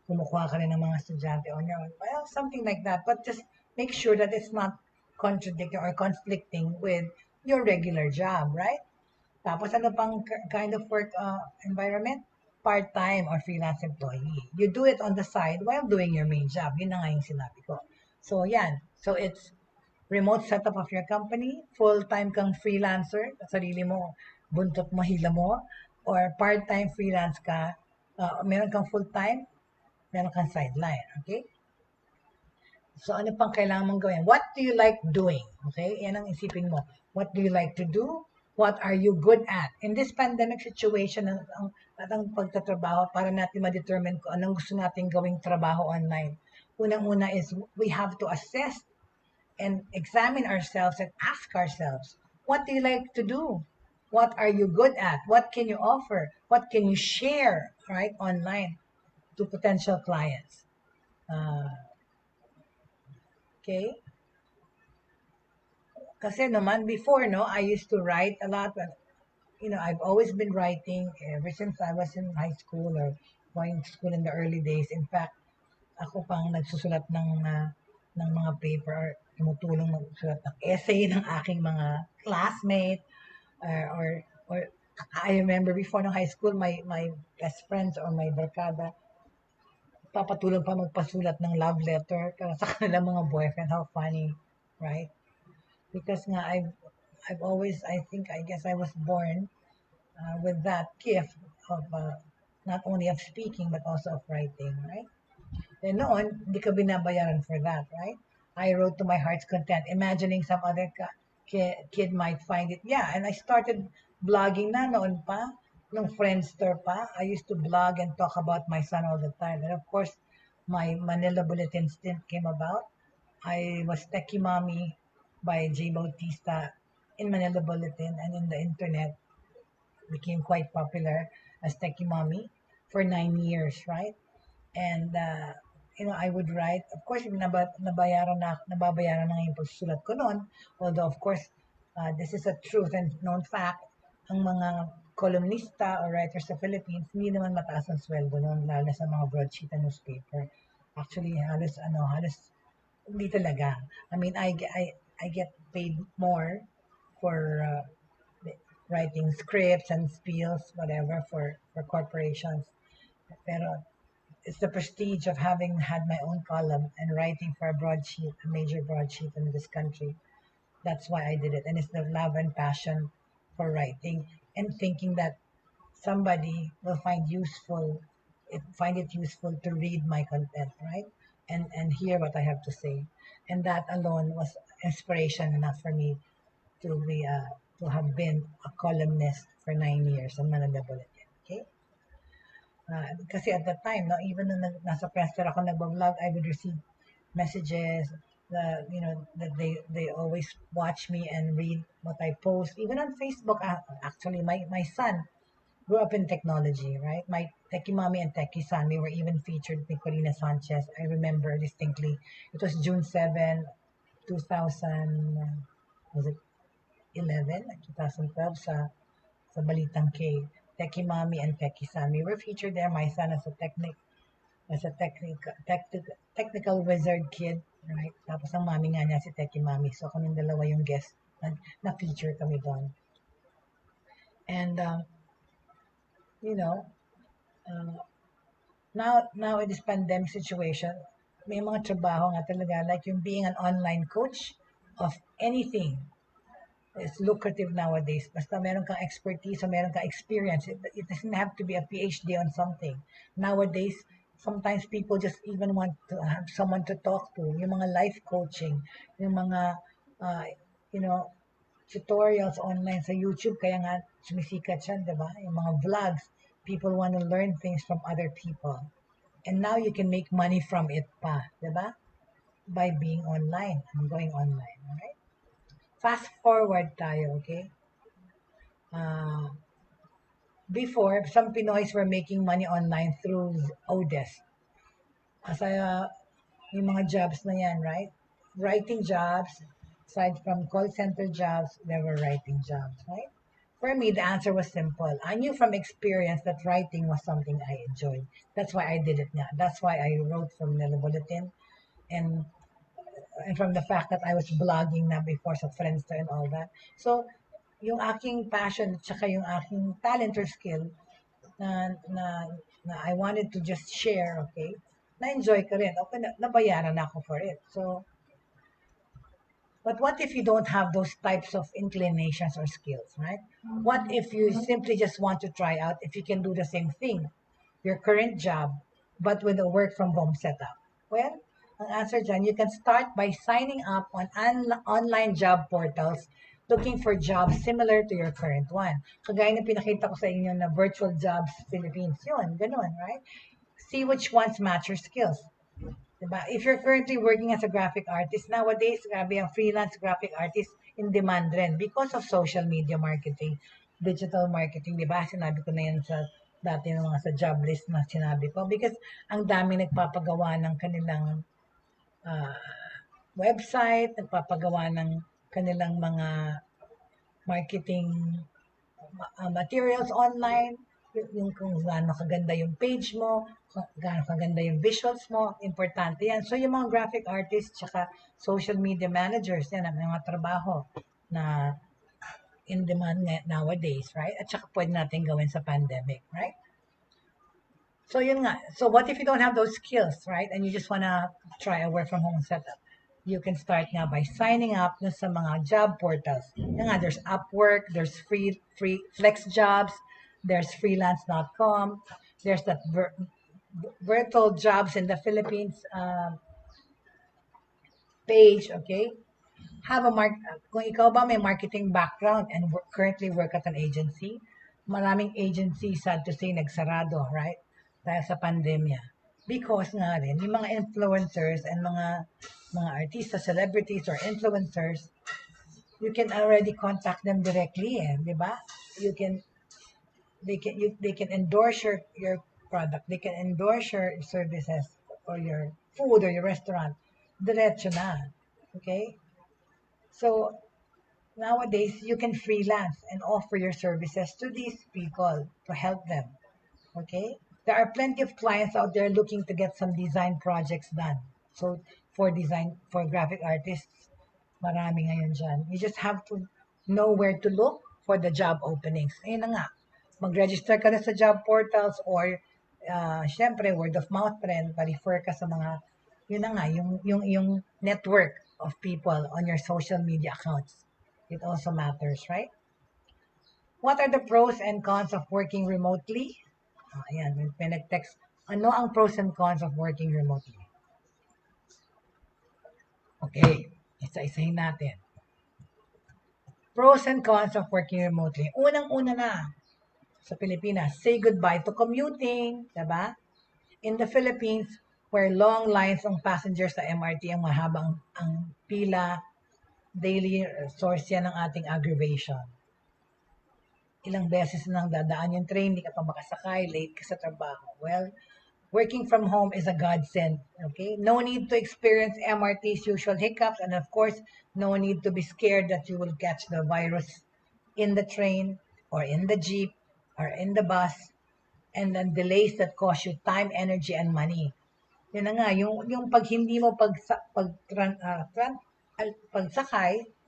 kumukuha ka rin ng mga estudyante on your own. Well, something like that. But just make sure that it's not contradicting or conflicting with your regular job, right? Tapos ano pang kind of work environment? Part-time or freelance employee. You do it on the side while doing your main job. Yun na nga yung sinabi ko. So, yan. So, it's remote setup of your company, full-time kang freelancer, sarili mo, buntot mo, hila mo, or part-time freelance ka, meron kang full-time, meron kang sideline, okay? So, ano pang kailangan mong gawin? What do you like doing? Okay? Yan ang isipin mo. What do you like to do? What are you good at? In this pandemic situation, ang at ang pagtatrabaho para natin ma-determine kung anong gusto nating gawing trabaho online. Unang-una is we have to assess and examine ourselves and ask ourselves, what do you like to do? What are you good at? What can you offer? What can you share, right, online to potential clients? Uh, okay? Kasi naman before, no, I used to write a lot. But, I've always been writing ever since I was in high school or going to school in the early days. In fact, ako pang nagsusulat ng mga paper, tumutulong magsulat ng essay ng aking mga classmate or I remember before ng high school, my best friends or my barkada, papatulong pa magpasulat ng love letter para sa kanilang mga boyfriend. How funny, right? Because nga, I've always, I guess I was born with that gift of not only of speaking but also of writing, right? And noon, hindi ka binabayaran for that, right? I wrote to my heart's content, imagining some other kid might find it. Yeah, and I started blogging na noon pa, nung Friendster pa. I used to blog and talk about my son all the time. And of course, my Manila Bulletin stint came about. I was TechieMommy by Bautista in Manila Bulletin and in the internet. Became quite popular as TechieMommy for 9 years, right? And, I would write, of course, nababayaran na yung pagsusulat ko noon. Although, of course, this is a truth and known fact, ang mga columnista or writers sa Philippines, hindi naman mataas ang sweldo noon, lalo sa mga broadsheet na newspaper. Actually, halos, hindi talaga. I mean, I get paid more for writing scripts and spiels, whatever, for corporations. Pero it's the prestige of having had my own column and writing for a broadsheet, a major broadsheet in this country. That's why I did it. And it's the love and passion for writing and thinking that somebody will find it useful to read my content, right? And hear what I have to say. And that alone was inspiration enough for me to have been a columnist for 9 years on Manila Bulletin. Okay? Kasi at that time, no, even nung nasa Friendster ako nagbablog, I would receive messages that they always watch me and read what I post. Even on Facebook, actually, my son grew up in technology, right? My Techie Mommy and Techie Son, we were even featured with Corina Sanchez. I remember distinctly. It was June 7, 2000, was it 11, 2012 sa Balitang K. Techie Mommy and Techie Son. We were featured there. My son as a technical wizard kid, right? Tapos ang mami nga niya si Techie Mommy. So kaming dalawa yung guest na-feature kami doon. And, now in this pandemic situation, may mga trabaho nga talaga like yung being an online coach of anything. It's lucrative nowadays. Basta meron kang expertise o meron kang experience. It doesn't have to be a PhD on something. Nowadays, sometimes people just even want to have someone to talk to. Yung mga life coaching, yung mga, tutorials online sa YouTube. Kaya nga, sumisikat siya, di ba? Yung mga vlogs. People want to learn things from other people. And now you can make money from it pa, di ba? By being online and going online, alright? Fast forward tayo, okay? Before, some Pinoys were making money online through Odesk. Yung mga jobs na yan, right? Writing jobs, aside from call center jobs, there were writing jobs, right? For me, the answer was simple. I knew from experience that writing was something I enjoyed. That's why I did it nga. That's why I wrote from Manila Bulletin and from the fact that I was blogging na before sa Friendster and all that. So, yung aking passion at saka yung aking talent or skill na I wanted to just share, okay, na-enjoy ko rin. Okay, nabayaran ako for it. So, but what if you don't have those types of inclinations or skills, right? What if you simply just want to try out if you can do the same thing, your current job, but with a work from home setup? Well, ang answer dyan, you can start by signing up on online job portals looking for jobs similar to your current one. Kagaya na pinakita ko sa inyo na virtual jobs Philippines, yun, ganun, right? See which ones match your skills. Diba? If you're currently working as a graphic artist, nowadays, grabe ang freelance graphic artist in demand rin because of social media marketing, digital marketing, di ba? Sinabi ko na yan sa dati ng mga sa job list na sinabi ko because ang dami nagpapagawa ng kanilang uh, website, nagpapagawa ng kanilang mga marketing materials online, yung kung gaano kaganda yung page mo, gaano kaganda yung visuals mo, importante yan. So yung mga graphic artists tsaka social media managers, yan ang mga trabaho na in demand nowadays, right? At saka pwede natin gawin sa pandemic, right? So yun nga. So what if you don't have those skills, right? And you just wanna try a work from home setup? You can start nga by signing up sa mga job portals. Yung nga, there's Upwork, there's free flex jobs, there's freelance.com, there's that virtual jobs in the Philippines page, okay? Kung ikaw ba may marketing background and currently work at an agency, maraming agency, sad to say, nagsarado, right? Dahil sa pandemya. Because nga rin, yung mga influencers and mga artista, celebrities, or influencers, you can already contact them directly, di ba? They can endorse your product, they can endorse your services or your food or your restaurant. Diretso na, okay? So nowadays, you can freelance and offer your services to these people to help them. Okay? There are plenty of clients out there looking to get some design projects done. So, for graphic artists, marami ngayon dyan. You just have to know where to look for the job openings. Ayun na nga. Mag-register ka na sa job portals or, syempre, word of mouth trend, pa-refer ka sa mga, yun na nga, yung network of people on your social media accounts. It also matters, right? What are the pros and cons of working remotely? Ayan, may nag-text. Ano ang pros and cons of working remotely? Okay, isa-isahin natin. Pros and cons of working remotely. Unang-una na sa Pilipinas, say goodbye to commuting, diba? In the Philippines, where long lines ng passengers sa MRT ang mahabang ang pila, daily source yan ng ating aggravation. Ilang beses nang dadaan yung train, hindi ka pa makasakay, late ka sa trabaho. Well, working from home is a godsend, okay? No need to experience MRT's usual hiccups, and of course, no need to be scared that you will catch the virus in the train or in the jeep or in the bus, and then delays that cost you time, energy, and money. Yun na nga, yung pag hindi mo pagsakay,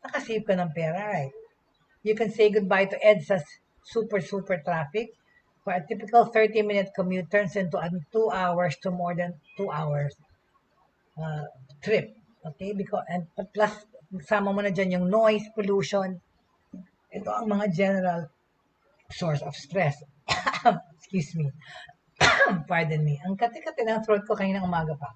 nakasave ka ng pera, right? You can say goodbye to EDSA's super traffic. For a typical 30-minute commute turns into a 2 hours to more than 2 hours trip. Okay? And plus, sama mo na dyan yung noise, pollution. Ito ang mga general source of stress. Excuse me. Pardon me. Ang kati-kati ng throat ko kanina umaga pa.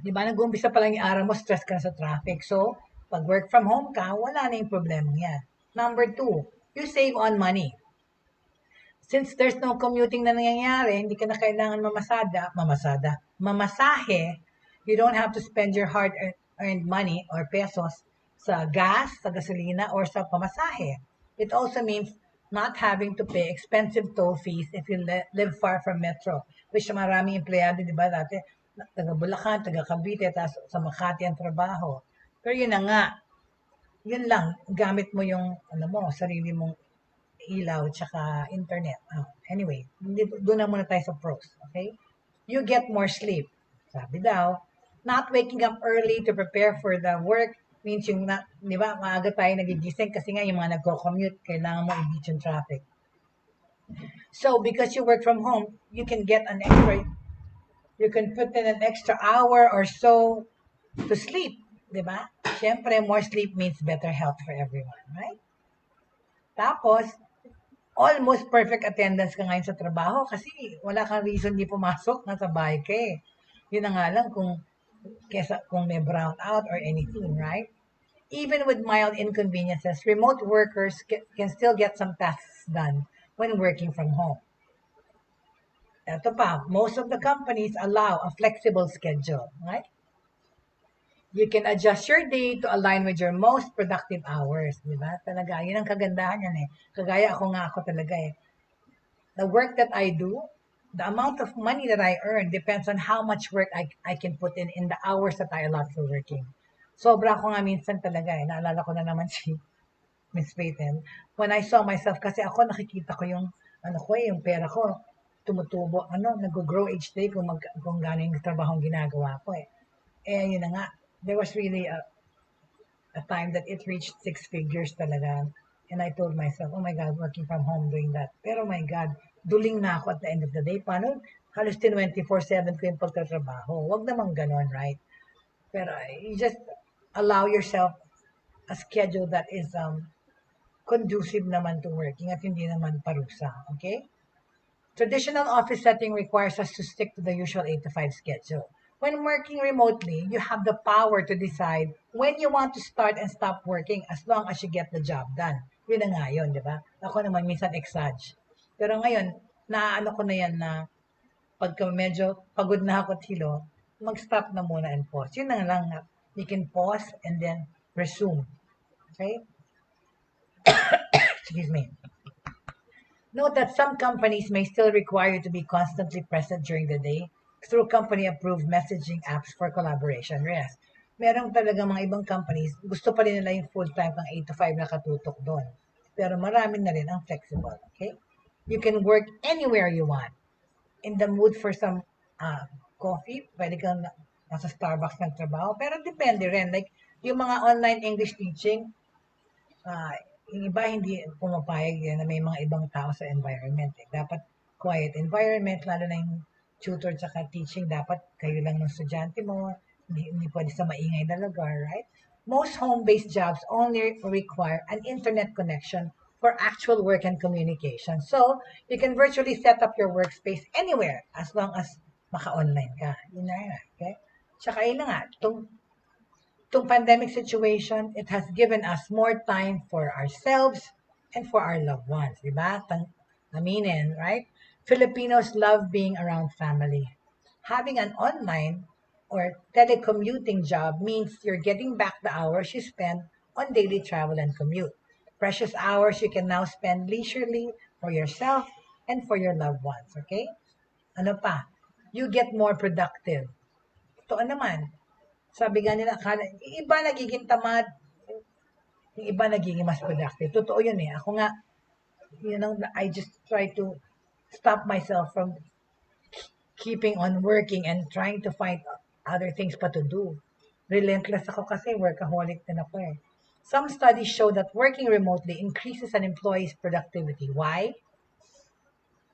Di ba, nag-umpisa pa lang yung araw mo, stress ka na sa traffic. So, pag work from home ka, wala na yung problema yan. Number 2, you save on money. Since there's no commuting na nangyayari, hindi ka na kailangan mamasahe, you don't have to spend your hard-earned money or pesos sa gas, sa gasolina, or sa pamasahe. It also means not having to pay expensive toll fees if you live far from metro, which maraming empleyado, di ba, dati, taga Bulacan, taga Cavite, tapos sa Makati ang trabaho. Pero yun na nga, yun lang, gamit mo yung, sarili mong ilaw, tsaka internet. Anyway, doon na muna tayo sa pros, okay? You get more sleep. Sabi daw, not waking up early to prepare for the work means yung, di ba, maaga tayo nagigising kasi nga yung mga nagko-commute, kailangan mo i-beat yung traffic. So, because you work from home, you can put in an extra hour or so to sleep, di ba? Siyempre, more sleep means better health for everyone, right? Tapos, almost perfect attendance ka ngayon sa trabaho kasi wala kang reason di pumasok, nasa bahay ka eh. Yun na nga lang kung may brown out or anything, right? Even with mild inconveniences, remote workers can still get some tasks done when working from home. Ito pa, most of the companies allow a flexible schedule, right? You can adjust your day to align with your most productive hours, di ba? Talaga, yun ang kagandahan yan eh. Kagaya ako talaga eh. The work that I do, the amount of money that I earn depends on how much work I can put in the hours that I allot for working. Sobra ko nga minsan talaga eh. Naalala ko na naman si Miss Payton. When I saw myself, kasi ako nakikita ko yung, yung pera ko, tumutubo, nag-grow each day kung gaano yung trabaho ginagawa ko eh. Eh, yun na nga, there was really a time that it reached six figures talaga. And I told myself, oh my God, working from home doing that. Pero my God, duling na ako at the end of the day. Paano? Halos 24/7 ko yung pagtatrabaho. Huwag naman ganon, right? Pero you just allow yourself a schedule that is conducive naman to working at hindi naman parusa. Okay? Traditional office setting requires us to stick to the usual 8 to 5 schedule. When working remotely, you have the power to decide when you want to start and stop working as long as you get the job done. Yun na nga yun, di ba? Ako naman minsan exage. Pero ngayon, naano ko na yan na pagka medyo pagod na ako at hilo, mag-stop na muna and pause. Yun na lang. You can pause and then resume. Okay? Excuse me. Note that some companies may still require you to be constantly present during the day through company-approved messaging apps for collaboration. Yes, meron talaga mga ibang companies, gusto pa rin nila yung full-time pang 8 to 5 na katutok doon. Pero marami na rin ang flexible. Okay? You can work anywhere you want. In the mood for some coffee, pwede kang nasa Starbucks ng trabaho. Pero depende rin. Like, yung mga online English teaching, yung iba hindi pumapayag yan na may mga ibang tao sa environment. Dapat quiet environment, lalo na yung tutor tsaka teaching, dapat kayo lang ng estudyante mo, hindi pwede sa maingay na lugar, right? Most home-based jobs only require an internet connection for actual work and communication. So, you can virtually set up your workspace anywhere as long as maka-online ka. Yun na yun, okay? Tsaka yun na nga, itong pandemic situation, it has given us more time for ourselves and for our loved ones. Diba? Aminin, right? Filipinos love being around family. Having an online or telecommuting job means you're getting back the hours you spend on daily travel and commute. Precious hours you can now spend leisurely for yourself and for your loved ones, okay? Ano pa? You get more productive. Totoo naman. Sabi nga nila, iba nagiging tamad, yung iba nagiging mas productive. Totoo yun eh. Ako nga, I just try to stop myself from keeping on working and trying to find other things pa to do. Relentless ako kasi workaholic din ako eh. Some studies show that working remotely increases an employee's productivity. Why?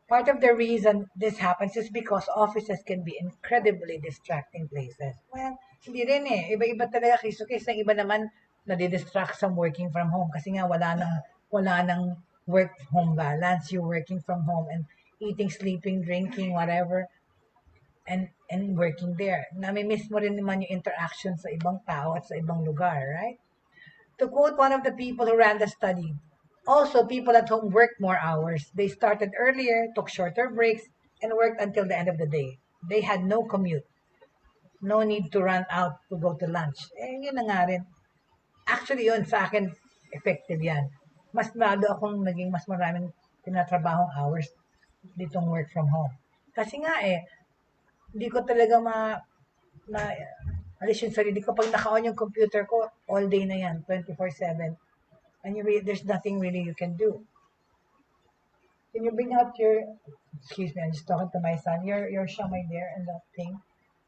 Part of the reason this happens is because offices can be incredibly distracting places. Well, hindi rin eh. Iba-iba talaga case to case. Ang iba naman nadidistract sa working from home kasi nga wala nang work-home balance. You working from home and eating, sleeping, drinking, whatever, and working there. Nami-miss mo rin naman yung interaction sa ibang tao at sa ibang lugar, right? To quote one of the people who ran the study, also people at home work more hours. They started earlier, took shorter breaks, and worked until the end of the day. They had no commute. No need to run out to go to lunch. Eh, yun na nga rin. Actually, yun sa akin, effective yan. Mas lalo akong naging mas maraming tinatrabahong hours ditong work from home. Kasi nga hindi ko talaga alis yung sarili ko. Pag naka-on yung computer ko, all day na yan, 24/7. And there's nothing really you can do. Can you bring out excuse me, I'm just talking to my son, your shamay there and that thing?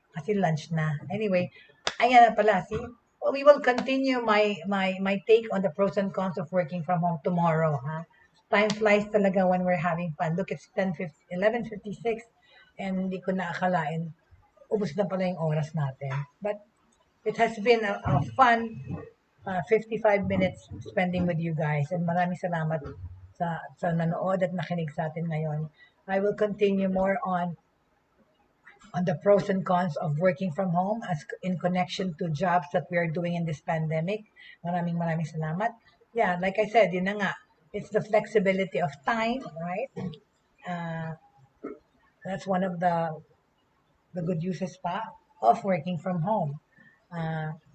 Kasi lunch na. Anyway, ayan na pala, see? We will continue my take on the pros and cons of working from home tomorrow. Ha? Time flies talaga when we're having fun. Look, it's 11:56 and hindi ko naakalain. Ubus na pala yung oras natin. But it has been a fun 55 minutes spending with you guys. And maraming salamat sa nanood at nakinig sa atin ngayon. I will continue more on on the pros and cons of working from home as in connection to jobs that we are doing in this pandemic. Maraming salamat. Yeah, like I said, yun na nga, it's the flexibility of time, right? Uh, that's one of the good uses pa of working from home.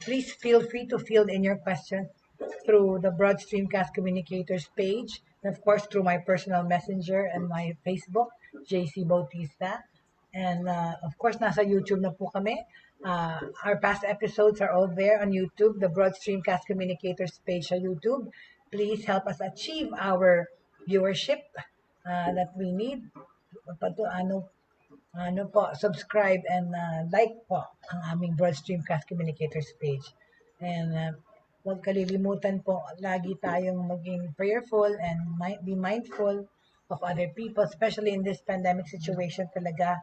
Please feel free to fill in your questions through the Broad Streamcast Communicators page, and of course through my personal messenger and my Facebook, JC Bautista. And of course, nasa YouTube na po kami. Our past episodes are all there on YouTube, the Broad Streamcast Communicators page on YouTube. Please help us achieve our viewership that we need. Ano po, subscribe and like po ang aming Broad Streamcast Communicators page. And huwag kalilimutan po, lagi tayong maging prayerful and be mindful of other people, especially in this pandemic situation talaga.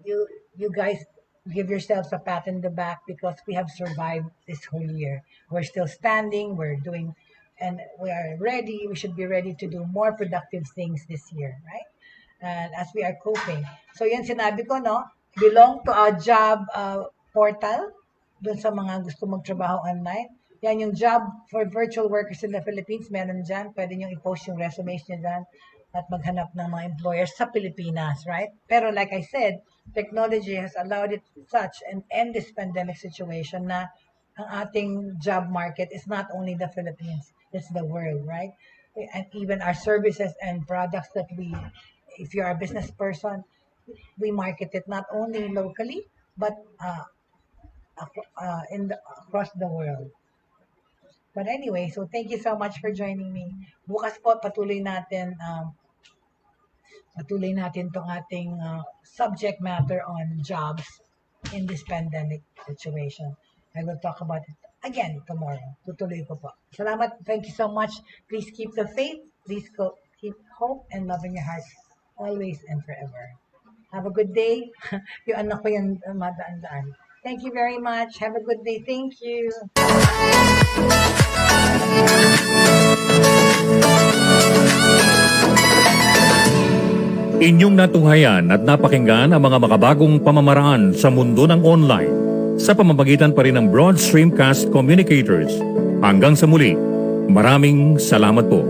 You guys give yourselves a pat in the back because we have survived this whole year. We're still standing, we're doing, and we are ready. We should be ready to do more productive things this year, right? And as we are coping. So yan sinabi ko, no? Belong to a job portal dun sa mga gusto magtrabaho online. Yan yung job for virtual workers in the Philippines. Meron dyan. Pwede nyo i-post yung resumes nyo dyan at maghanap ng mga employers sa Pilipinas, right? Pero like I said, technology has allowed it such and end this pandemic situation na ang ating job market is not only the Philippines, it's the world, right? And even our services and products that if you're a business person, we market it not only locally, but across the world. But anyway, so thank you so much for joining me. Bukas po, patuloy natin tong ating subject matter on jobs in this pandemic situation. I will talk about it again tomorrow. Tutuloy ko po. Salamat. Thank you so much. Please keep the faith. Please keep hope and love in your heart always and forever. Have a good day. Yung anak ko yan madaan-daan. Thank you very much. Have a good day. Thank you. Inyong natunghayan at napakinggan ang mga makabagong pamamaraan sa mundo ng online sa pamamagitan pa rin ng Broad Streamcast Communicators. Hanggang sa muli, maraming salamat po.